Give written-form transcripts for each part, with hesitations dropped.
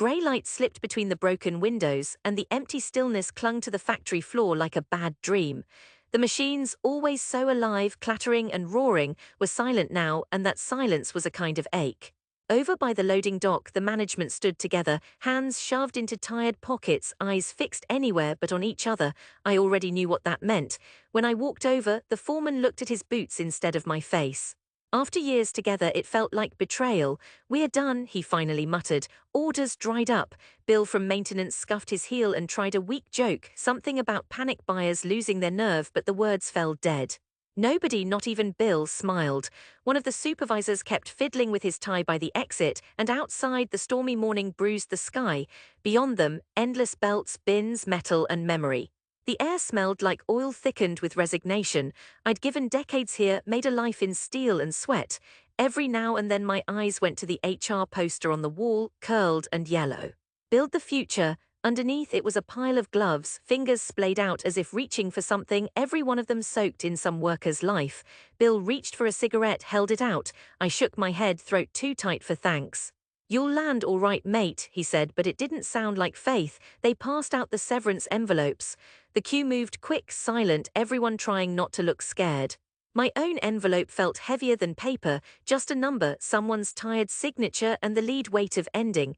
grey light slipped between the broken windows, and the empty stillness clung to the factory floor like a bad dream. The machines, always so alive, clattering and roaring, were silent now, and that silence was a kind of ache. Over by the loading dock, the management stood together, hands shoved into tired pockets, eyes fixed anywhere but on each other. I already knew what that meant. When I walked over, the foreman looked at his boots instead of my face. After years together, it felt like betrayal. "We're done," he finally muttered. Orders dried up. Bill from maintenance scuffed his heel and tried a weak joke, something about panic buyers losing their nerve, but the words fell dead. Nobody, not even Bill, smiled. One of the supervisors kept fiddling with his tie by the exit, and outside the stormy morning bruised the sky. Beyond them, endless belts, bins, metal, and memory. The air smelled like oil thickened with resignation. I'd given decades here, made a life in steel and sweat. Every now and then my eyes went to the HR poster on the wall, curled and yellow. Build the future. Underneath it was a pile of gloves, fingers splayed out as if reaching for something, every one of them soaked in some worker's life. Bill reached for a cigarette, held it out. I shook my head, throat too tight for thanks. "You'll land all right, mate," he said, but it didn't sound like faith. They passed out the severance envelopes. The queue moved quick, silent, everyone trying not to look scared. My own envelope felt heavier than paper, just a number, someone's tired signature, and the lead weight of ending.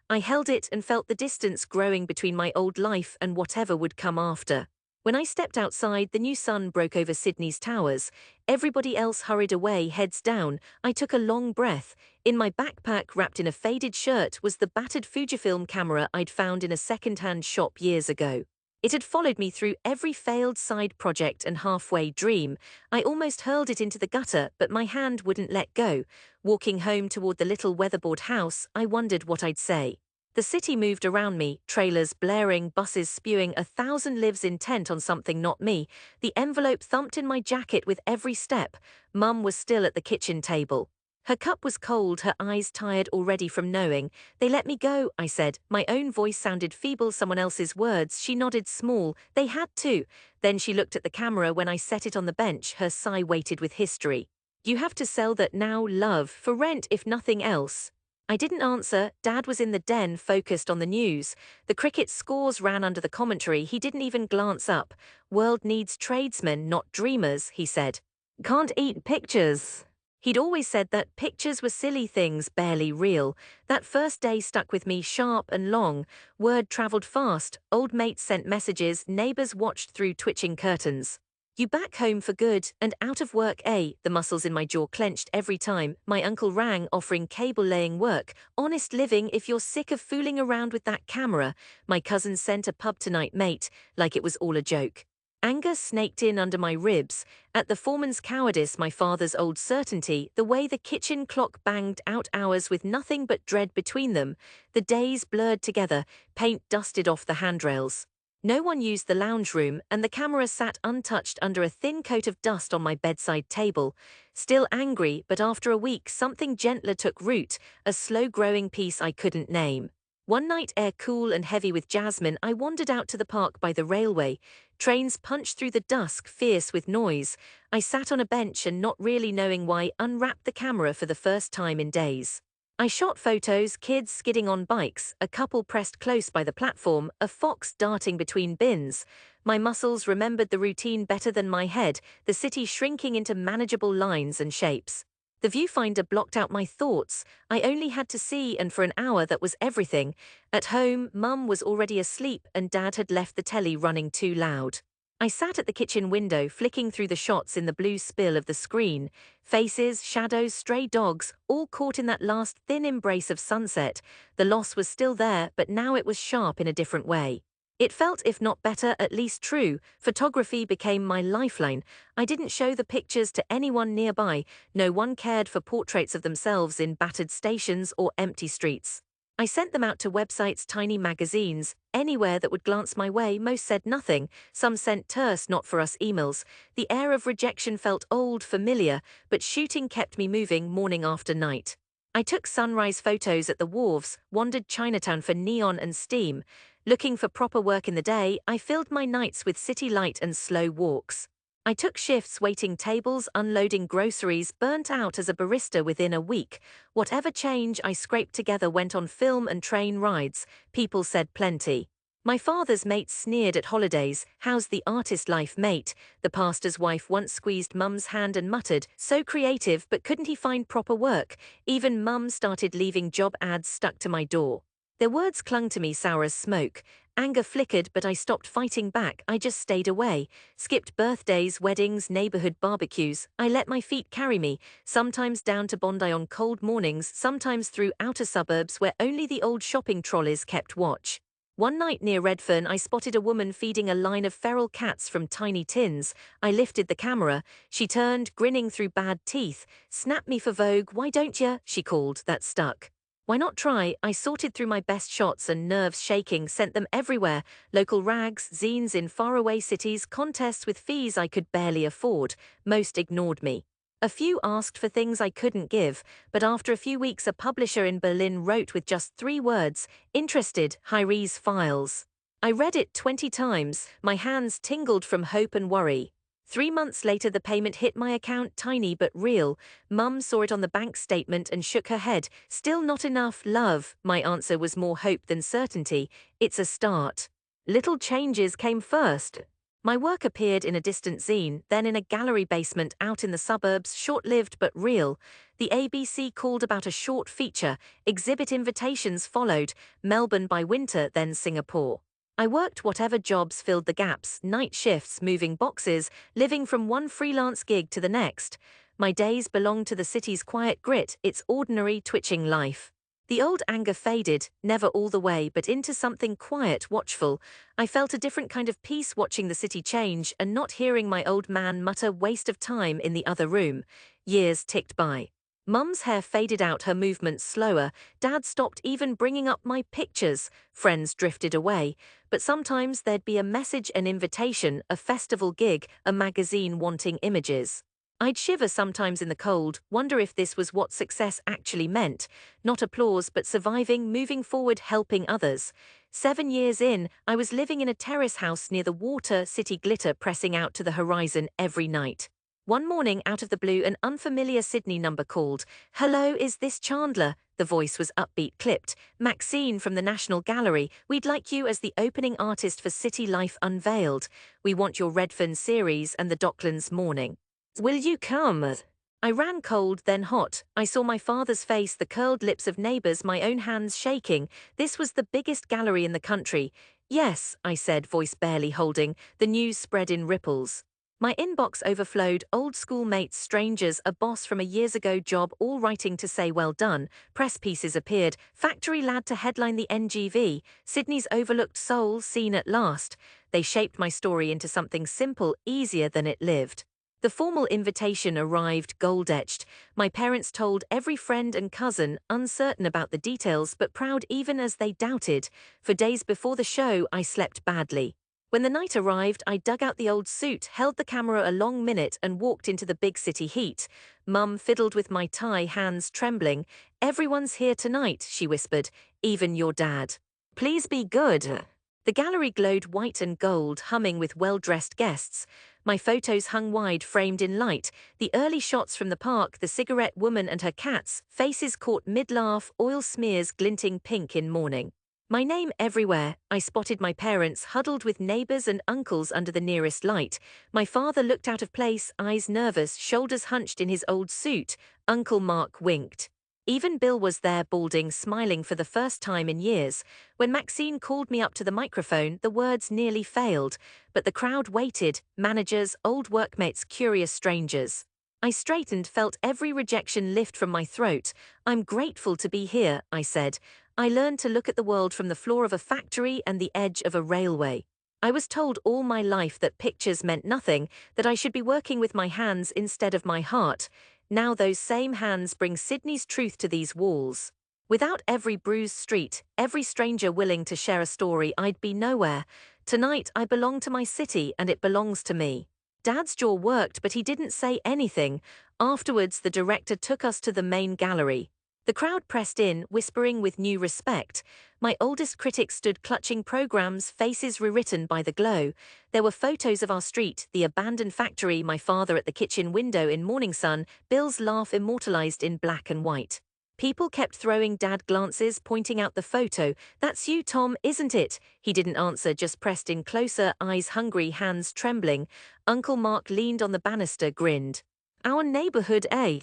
I held it and felt the distance growing between my old life and whatever would come after. When I stepped outside, the new sun broke over Sydney's towers. Everybody else hurried away, heads down. I took a long breath. In my backpack, wrapped in a faded shirt, was the battered Fujifilm camera I'd found in a second-hand shop years ago. It had followed me through every failed side project and halfway dream. I almost hurled it into the gutter, but my hand wouldn't let go. Walking home toward the little weatherboard house, I wondered what I'd say. The city moved around me, trailers blaring, buses spewing, 1,000 lives intent on something not me. The envelope thumped in my jacket with every step. Mum was still at the kitchen table. Her cup was cold, her eyes tired already from knowing. "They let me go," I said. My own voice sounded feeble, someone else's words. She nodded small. "They had to." Then she looked at the camera when I set it on the bench, her sigh weighted with history. "You have to sell that now, love, for rent if nothing else." I didn't answer. Dad was in the den, focused on the news. The cricket scores ran under the commentary. He didn't even glance up. "World needs tradesmen, not dreamers," he said. "Can't eat pictures." He'd always said that pictures were silly things, barely real. That first day stuck with me, sharp and long. Word traveled fast. Old mates sent messages, neighbors watched through twitching curtains. "You back home for good, and out of work, eh?" The muscles in my jaw clenched every time. My uncle rang, offering cable-laying work. "Honest living if you're sick of fooling around with that camera." My cousin sent a pub tonight, mate, like it was all a joke. Anger snaked in under my ribs. At the foreman's cowardice, my father's old certainty, the way the kitchen clock banged out hours with nothing but dread between them. The days blurred together, paint dusted off the handrails. No one used the lounge room, and the camera sat untouched under a thin coat of dust on my bedside table. Still angry, but after a week something gentler took root, a slow-growing peace I couldn't name. One night, air cool and heavy with jasmine, I wandered out to the park by the railway. Trains punched through the dusk, fierce with noise. I sat on a bench and, not really knowing why, unwrapped the camera for the first time in days. I shot photos, kids skidding on bikes, a couple pressed close by the platform, a fox darting between bins. My muscles remembered the routine better than my head, the city shrinking into manageable lines and shapes. The viewfinder blocked out my thoughts. I only had to see, and for an hour that was everything. At home, Mum was already asleep and Dad had left the telly running too loud. I sat at the kitchen window, flicking through the shots in the blue spill of the screen. Faces, shadows, stray dogs, all caught in that last thin embrace of sunset. The loss was still there, but now it was sharp in a different way. It felt, if not better, at least true. Photography became my lifeline. I didn't show the pictures to anyone nearby. No one cared for portraits of themselves in battered stations or empty streets. I sent them out to websites, tiny magazines, anywhere that would glance my way. Most said nothing. Some sent terse, not for us emails. The air of rejection felt old, familiar, but shooting kept me moving morning after night. I took sunrise photos at the wharves, wandered Chinatown for neon and steam. Looking for proper work in the day, I filled my nights with city light and slow walks. I took shifts waiting tables, unloading groceries, burnt out as a barista within a week. Whatever change I scraped together went on film and train rides. People said plenty. My father's mates sneered at holidays. How's the artist life, mate? The pastor's wife once squeezed Mum's hand and muttered, so creative, but couldn't he find proper work? Even Mum started leaving job ads stuck to my door. Their words clung to me sour as smoke. Anger flickered, but I stopped fighting back. I just stayed away. Skipped birthdays, weddings, neighborhood barbecues. I let my feet carry me, sometimes down to Bondi on cold mornings, sometimes through outer suburbs where only the old shopping trolleys kept watch. One night near Redfern, I spotted a woman feeding a line of feral cats from tiny tins. I lifted the camera. She turned, grinning through bad teeth. Snap me for Vogue, why don't ya? She called. That stuck. Why not try? I sorted through my best shots and, nerves shaking, sent them everywhere. Local rags, zines in faraway cities, contests with fees I could barely afford. Most ignored me. A few asked for things I couldn't give, but after a few weeks a publisher in Berlin wrote with just 3 words, interested, Hyries files. I read it 20 times, my hands tingled from hope and worry. 3 months later the payment hit my account, tiny but real. Mum saw it on the bank statement and shook her head. Still not enough, love. My answer was more hope than certainty. It's a start. Little changes came first. My work appeared in a distant zine, then in a gallery basement out in the suburbs, short-lived but real. The ABC called about a short feature, exhibit invitations followed, Melbourne by winter, then Singapore. I worked whatever jobs filled the gaps, night shifts, moving boxes, living from one freelance gig to the next. My days belonged to the city's quiet grit, its ordinary, twitching life. The old anger faded, never all the way, but into something quiet, watchful. I felt a different kind of peace watching the city change and not hearing my old man mutter waste of time in the other room. Years ticked by. Mum's hair faded out, her movements slower. Dad stopped even bringing up my pictures. Friends drifted away. But sometimes there'd be a message, an invitation, a festival gig, a magazine wanting images. I'd shiver sometimes in the cold, wonder if this was what success actually meant. Not applause, but surviving, moving forward, helping others. 7 years in, I was living in a terrace house near the water, city glitter pressing out to the horizon every night. One morning, out of the blue, an unfamiliar Sydney number called. Hello, is this Chandler? The voice was upbeat, clipped. Maxine from the National Gallery. We'd like you as the opening artist for City Life Unveiled. We want your Redfern series and the Docklands Morning. Will you come? I ran cold, then hot. I saw my father's face, the curled lips of neighbors, my own hands shaking. This was the biggest gallery in the country. Yes, I said, voice barely holding. The news spread in ripples. My inbox overflowed, old schoolmates, strangers, a boss from a years ago job, all writing to say well done. Press pieces appeared, factory lad to headline the NGV, Sydney's overlooked soul seen at last. They shaped my story into something simple, easier than it lived. The formal invitation arrived, gold-etched. My parents told every friend and cousin, uncertain about the details but proud even as they doubted. For days before the show, I slept badly. When the night arrived, I dug out the old suit, held the camera a long minute and walked into the big city heat. Mum fiddled with my tie, hands trembling. Everyone's here tonight, she whispered, even your dad. Please be good. The gallery glowed white and gold, humming with well-dressed guests. My photos hung wide, framed in light. The early shots from the park, the cigarette woman and her cats, faces caught mid-laugh, oil smears glinting pink in morning. My name everywhere. I spotted my parents huddled with neighbors and uncles under the nearest light. My father looked out of place, eyes nervous, shoulders hunched in his old suit. Uncle Mark winked. Even Bill was there, balding, smiling for the first time in years. When Maxine called me up to the microphone, the words nearly failed. But the crowd waited, managers, old workmates, curious strangers. I straightened, felt every rejection lift from my throat. I'm grateful to be here, I said. I learned to look at the world from the floor of a factory and the edge of a railway. I was told all my life that pictures meant nothing, that I should be working with my hands instead of my heart. Now those same hands bring Sydney's truth to these walls. Without every bruised street, every stranger willing to share a story, I'd be nowhere. Tonight I belong to my city and it belongs to me. Dad's jaw worked, but he didn't say anything. Afterwards, the director took us to the main gallery. The crowd pressed in, whispering with new respect. My oldest critics stood clutching programs, faces rewritten by the glow. There were photos of our street, the abandoned factory, my father at the kitchen window in morning sun, Bill's laugh immortalized in black and white. People kept throwing dad glances, pointing out the photo. "That's you, Tom, isn't it?" He didn't answer, just pressed in closer, eyes hungry, hands trembling. Uncle Mark leaned on the banister, grinned. "Our neighborhood, eh?"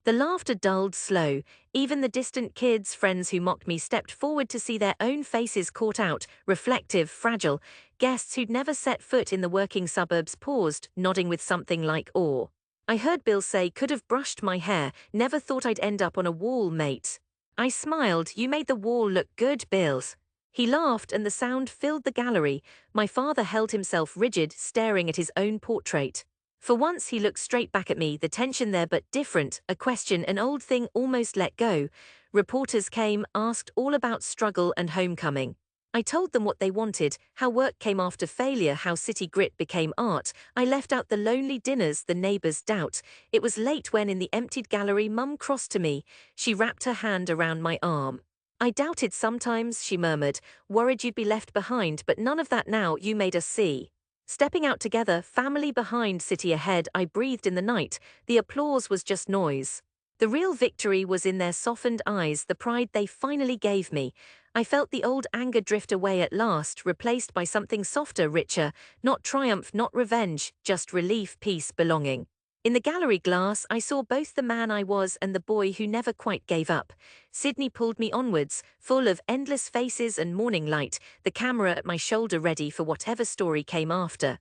The laughter dulled slow. Even the distant kids, friends who mocked me, stepped forward to see their own faces caught out, reflective, fragile. Guests who'd never set foot in the working suburbs paused, nodding with something like awe. I heard Bill say, "Could have brushed my hair, never thought I'd end up on a wall, mate." I smiled. "You made the wall look good, Bills." He laughed and the sound filled the gallery. My father held himself rigid, staring at his own portrait. For once he looked straight back at me, the tension there but different, a question, an old thing almost let go. Reporters came, asked all about struggle and homecoming. I told them what they wanted, how work came after failure, how city grit became art. I left out the lonely dinners, the neighbors' doubt. It was late when in the emptied gallery Mum crossed to me. She wrapped her hand around my arm. "I doubted sometimes," she murmured, "worried you'd be left behind, but none of that now, you made us see." Stepping out together, family behind, city ahead, I breathed in the night. The applause was just noise. The real victory was in their softened eyes, the pride they finally gave me. I felt the old anger drift away at last, replaced by something softer, richer, not triumph, not revenge, just relief, peace, belonging. In the gallery glass, I saw both the man I was and the boy who never quite gave up. Sydney pulled me onwards, full of endless faces and morning light, the camera at my shoulder ready for whatever story came after.